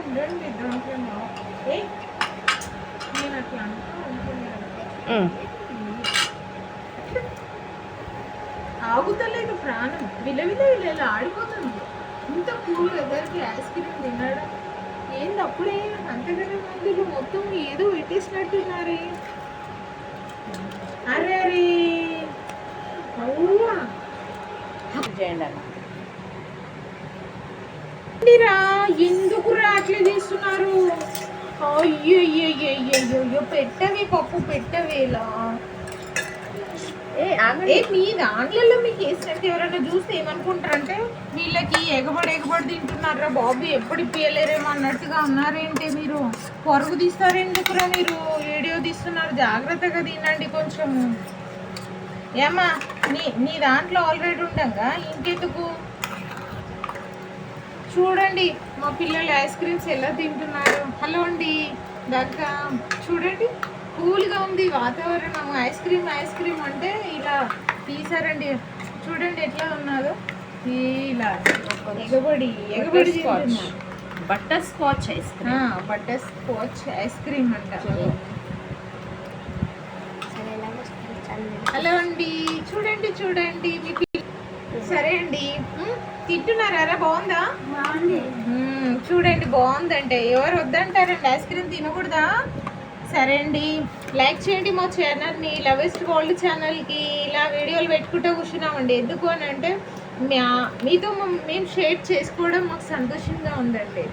ఉండండి దాంట్లో. ఏ నేను అట్లా అనుకున్నాను. ఆగుతలేదు ప్రాణం, విలవిల విల ఆడిపోతుంది. ఇంత కూల్ వెదర్కి ఐస్ క్రీమ్ తినడం ఏంది? అప్పుడే అంతగానే మందులు మొత్తం ఏదో పెట్టేసినట్టున్నారే. అరే అరే అవునా చేయండి అన్న. ఎందుకు అట్లా చేస్తున్నారు? అయ్యో పెట్టవే పప్పు, పెట్టవేలా. మీ దాంట్లో మీకు వేసినట్టు ఎవరైనా చూస్తే ఏమనుకుంటారంటే వీళ్ళకి ఎగబడి తింటున్నారా బాబు, ఎప్పుడు ఇప్పియలేరేమో అన్నట్టుగా ఉన్నారేంటి? మీరు పొరుగు తీస్తారు ఎందుకురా? మీరు వీడియో తీస్తున్నారు, జాగ్రత్తగా తినండి కొంచెము. ఏమ్మా నీ దాంట్లో ఆల్రెడీ ఉండగా ఇంకెందుకు? చూడండి మా పిల్లలు ఐస్ క్రీమ్స్ ఎలా తింటున్నారు. హలో అండి దగ్గర చూడండి, కూల్గా ఉంది వాతావరణం. ఐస్ క్రీమ్ అంటే ఇలా తీసారండి. చూడండి ఎట్లా ఉన్నదో, ఇలా ఎగబడి తింటున్నారు. Butter scotch ice cream. Butter scotch ice cream అంట. హలో అండి చూడండి మీకు. సరే అండి తింటున్నారా? బాగుందా? చూడండి బాగుందంటే ఎవరు వద్దంటారండి? Ice cream తినకూడదా? సరే అండి లైక్ చేయండి మా ఛానల్ని, లవెస్ట్ వరల్డ్ ఛానల్కి. ఇలా వీడియోలు పెట్టుకుంటూ కూర్చున్నామండి. ఎందుకు అని అంటే మీతో మేము షేర్ చేసుకోవడం మాకు సంతోషంగా ఉందండి.